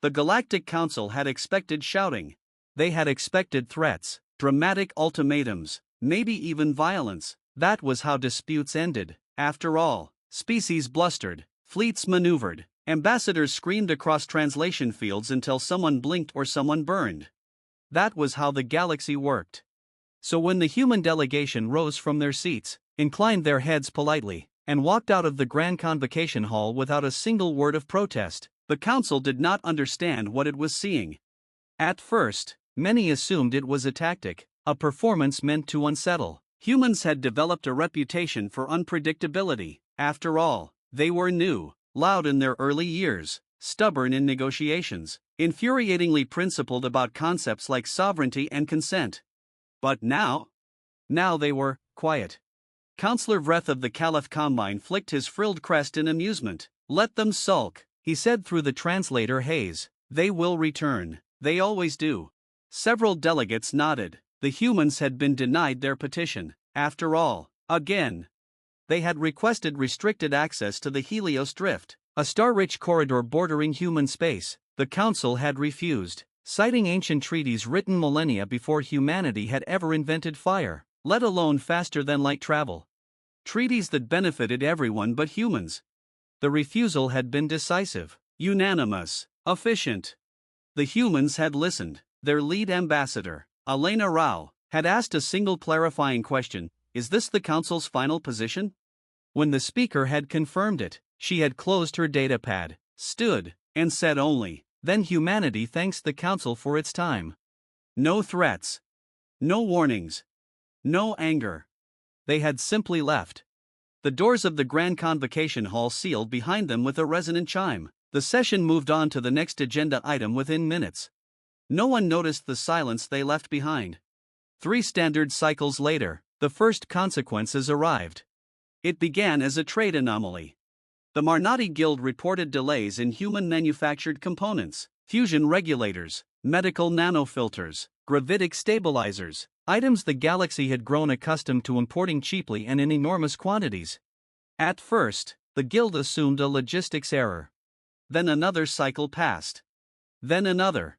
The Galactic Council had expected shouting. They had expected threats, dramatic ultimatums, maybe even violence. That was how disputes ended. After all, species blustered, fleets maneuvered, ambassadors screamed across translation fields until someone blinked or someone burned. That was how the galaxy worked. So when the human delegation rose from their seats, inclined their heads politely, and walked out of the Grand Convocation Hall without a single word of protest, the Council did not understand what it was seeing. At first, many assumed it was a tactic, a performance meant to unsettle. Humans had developed a reputation for unpredictability. After all, they were new, loud in their early years, stubborn in negotiations, infuriatingly principled about concepts like sovereignty and consent. But now they were quiet. Councillor Vreth of the Caliph Combine flicked his frilled crest in amusement. "Let them sulk," he said through the translator haze. "They will return. They always do." Several delegates nodded. The humans had been denied their petition. After all, again, they had requested restricted access to the Helios Drift, a star-rich corridor bordering human space. The Council had refused, citing ancient treaties written millennia before humanity had ever invented fire, let alone faster-than-light travel. Treaties that benefited everyone but humans. The refusal had been decisive, unanimous, efficient. The humans had listened. Their lead ambassador, Elena Rao, had asked a single clarifying question: "Is this the Council's final position?" When the speaker had confirmed it, she had closed her datapad, stood, and said only, "Then humanity thanks the Council for its time." No threats. No warnings. No anger. They had simply left. The doors of the Grand Convocation Hall sealed behind them with a resonant chime. The session moved on to the next agenda item within minutes. No one noticed the silence they left behind. 3 standard cycles later, the first consequences arrived. It began as a trade anomaly. The Marnati Guild reported delays in human-manufactured components, fusion regulators, medical nanofilters, gravitic stabilizers, items the galaxy had grown accustomed to importing cheaply and in enormous quantities. At first, the Guild assumed a logistics error. Then another cycle passed. Then another.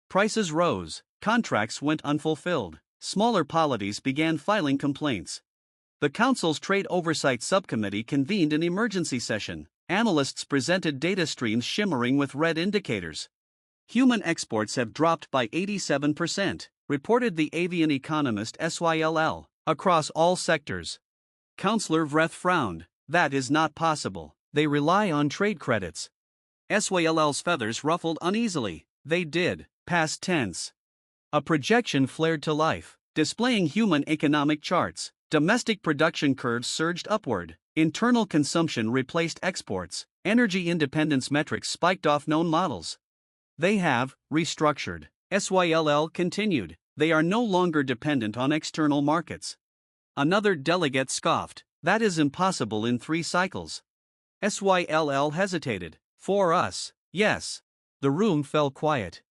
Prices rose, contracts went unfulfilled, smaller polities began filing complaints. The Council's Trade Oversight Subcommittee convened an emergency session. Analysts presented data streams shimmering with red indicators. Human exports have dropped by 87%, reported the avian economist SYLL, across all sectors. Councillor Vreth frowned. "That is not possible. They rely on trade credits." SYLL's feathers ruffled uneasily. "They did." Past tense. A projection flared to life, displaying human economic charts. Domestic production curves surged upward. Internal consumption replaced exports. Energy independence metrics spiked off known models. "They have restructured," SYLL continued. "They are no longer dependent on external markets." Another delegate scoffed. "That is impossible in 3 cycles." SYLL hesitated. "For us, yes." The room fell quiet.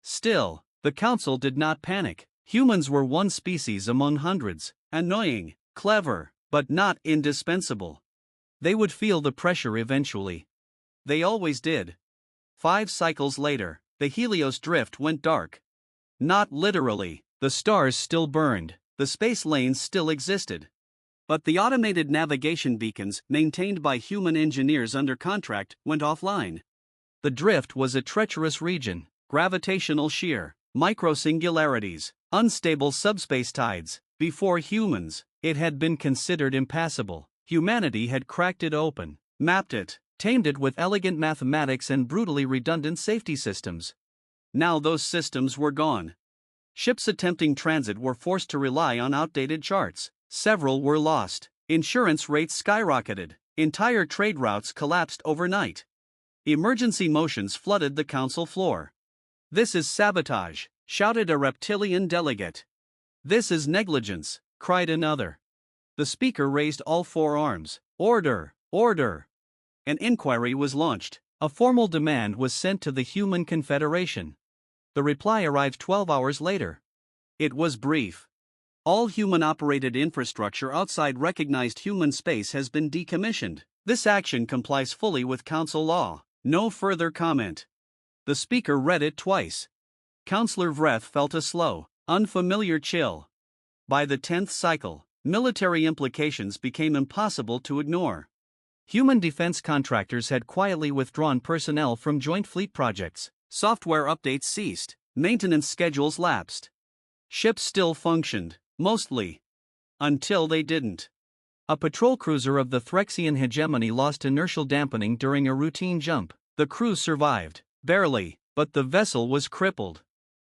Still, the Council did not panic. Humans were one species among hundreds, annoying, clever, but not indispensable. They would feel the pressure eventually. They always did. 5 cycles later, the Helios Drift went dark. Not literally, the stars still burned, the space lanes still existed. But the automated navigation beacons, maintained by human engineers under contract, went offline. The drift was a treacherous region. Gravitational shear, microsingularities, unstable subspace tides. Before humans, it had been considered impassable. Humanity had cracked it open, mapped it, tamed it with elegant mathematics and brutally redundant safety systems. Now those systems were gone. Ships attempting transit were forced to rely on outdated charts. Several were lost. Insurance rates skyrocketed. Entire trade routes collapsed overnight. Emergency motions flooded the Council floor. "This is sabotage," shouted a reptilian delegate. "This is negligence," cried another. The speaker raised all 4 arms. "Order! Order!" An inquiry was launched. A formal demand was sent to the Human Confederation. The reply arrived 12 hours later. It was brief. "All human-operated infrastructure outside recognized human space has been decommissioned. This action complies fully with Council law. No further comment." The speaker read it twice. Counselor Vreth felt a slow, unfamiliar chill. By the 10th cycle, military implications became impossible to ignore. Human defense contractors had quietly withdrawn personnel from joint fleet projects, software updates ceased, maintenance schedules lapsed. Ships still functioned, mostly. Until they didn't. A patrol cruiser of the Threxian hegemony lost inertial dampening during a routine jump. The crew survived, barely, but the vessel was crippled.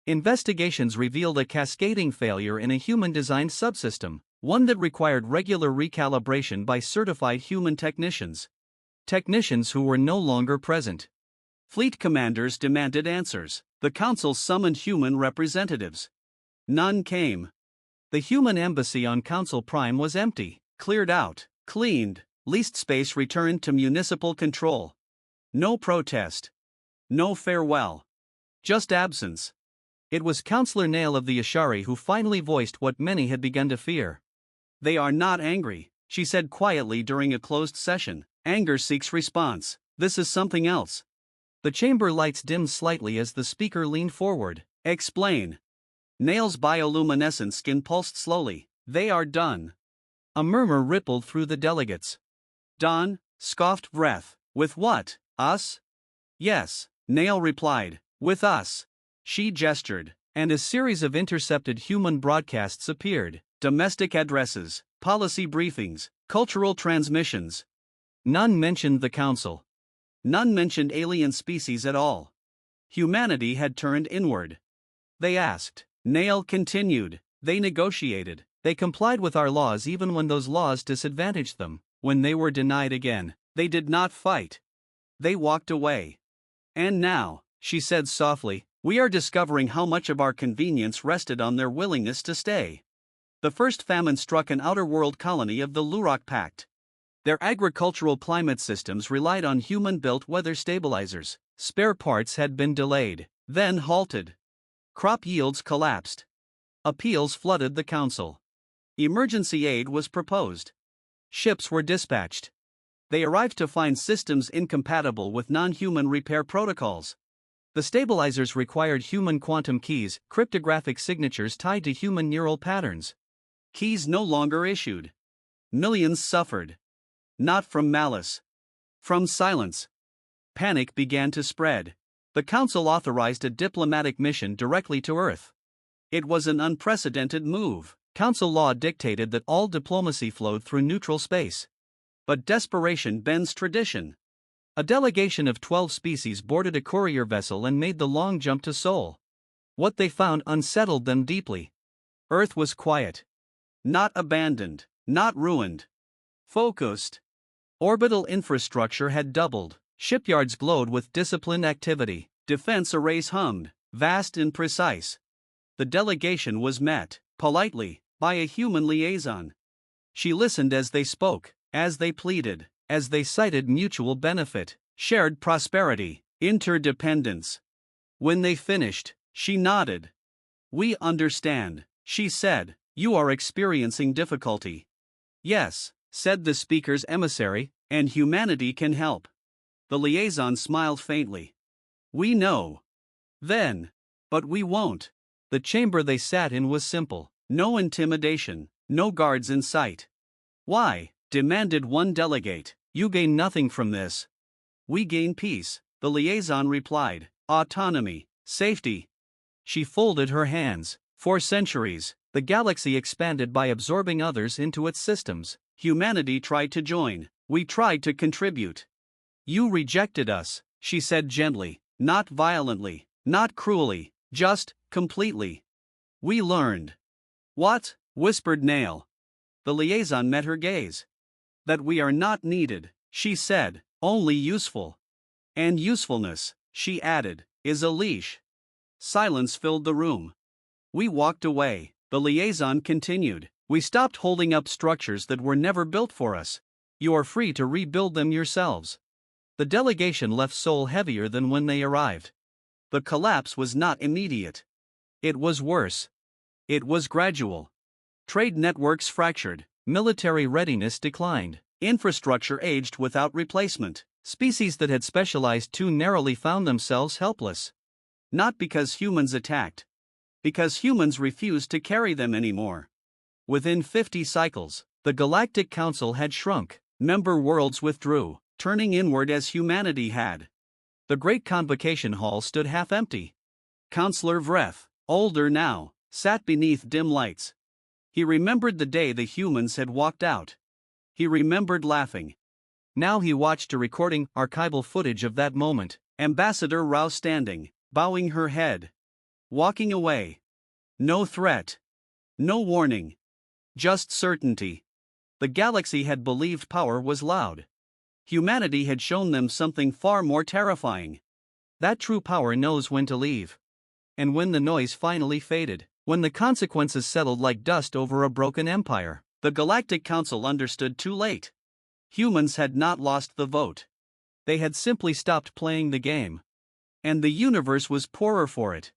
Investigations revealed a cascading failure in a human-designed subsystem, one that required regular recalibration by certified human technicians. Technicians who were no longer present. Fleet commanders demanded answers. The Council summoned human representatives. None came. The human embassy on Council Prime was empty, cleared out, cleaned, leased space returned to municipal control. No protest. No farewell. Just absence. It was Councillor Nail of the Ashari who finally voiced what many had begun to fear. They are not angry, she said quietly during a closed session. Anger seeks response. This is something else. The chamber lights dimmed slightly as the speaker leaned forward. Explain. Nail's bioluminescent skin pulsed slowly. They are done. A murmur rippled through the delegates. Done? Scoffed Vreth. With what? Us? Yes, Nail replied. With us. She gestured, and a series of intercepted human broadcasts appeared. Domestic addresses, policy briefings, cultural transmissions. None mentioned the Council. None mentioned alien species at all. Humanity had turned inward. They asked. Nail continued. They negotiated. They complied with our laws even when those laws disadvantaged them. When they were denied again, they did not fight. They walked away. And now, she said softly, we are discovering how much of our convenience rested on their willingness to stay. The first famine struck an outer world colony of the Lurok Pact. Their agricultural climate systems relied on human-built weather stabilizers. Spare parts had been delayed, then halted. Crop yields collapsed. Appeals flooded the Council. Emergency aid was proposed. Ships were dispatched. They arrived to find systems incompatible with non-human repair protocols. The stabilizers required human quantum keys, cryptographic signatures tied to human neural patterns. Keys no longer issued. Millions suffered. Not from malice. From silence. Panic began to spread. The Council authorized a diplomatic mission directly to Earth. It was an unprecedented move. Council law dictated that all diplomacy flowed through neutral space. But desperation bends tradition. A delegation of 12 species boarded a courier vessel and made the long jump to Sol. What they found unsettled them deeply. Earth was quiet. Not abandoned, not ruined. Focused. Orbital infrastructure had doubled. Shipyards glowed with disciplined activity. Defense arrays hummed, vast and precise. The delegation was met, politely, by a human liaison. She listened as they spoke, as they pleaded, as they cited mutual benefit, shared prosperity, interdependence. When they finished, she nodded. We understand, she said. You are experiencing difficulty. Yes, said the speaker's emissary, and humanity can help. The liaison smiled faintly. We know. Then. But we won't. The chamber they sat in was simple. No intimidation, no guards in sight. Why? Demanded one delegate. You gain nothing from this. We gain peace, the liaison replied. Autonomy, safety. She folded her hands. For centuries, the galaxy expanded by absorbing others into its systems. Humanity tried to join. We tried to contribute. You rejected us, she said gently, not violently, not cruelly, just, completely. We learned. What? Whispered Nail. The liaison met her gaze. That we are not needed, she said, only useful. And usefulness, she added, is a leash. Silence filled the room. We walked away, the liaison continued. We stopped holding up structures that were never built for us. You are free to rebuild them yourselves. The delegation left Sol heavier than when they arrived. The collapse was not immediate. It was worse. It was gradual. Trade networks fractured, military readiness declined, infrastructure aged without replacement. Species that had specialized too narrowly found themselves helpless. Not because humans attacked. Because humans refused to carry them anymore. Within 50 cycles, the Galactic Council had shrunk, member worlds withdrew, turning inward as humanity had. The great convocation hall stood half empty. Counselor Vreth, older now, sat beneath dim lights. He remembered the day the humans had walked out. He remembered laughing. Now he watched a recording archival footage of that moment. Ambassador Rao standing, bowing her head. Walking away. No threat. No warning. Just certainty. The galaxy had believed power was loud. Humanity had shown them something far more terrifying. That true power knows when to leave. And when the noise finally faded, when the consequences settled like dust over a broken empire, the Galactic Council understood too late. Humans had not lost the vote. They had simply stopped playing the game. And the universe was poorer for it.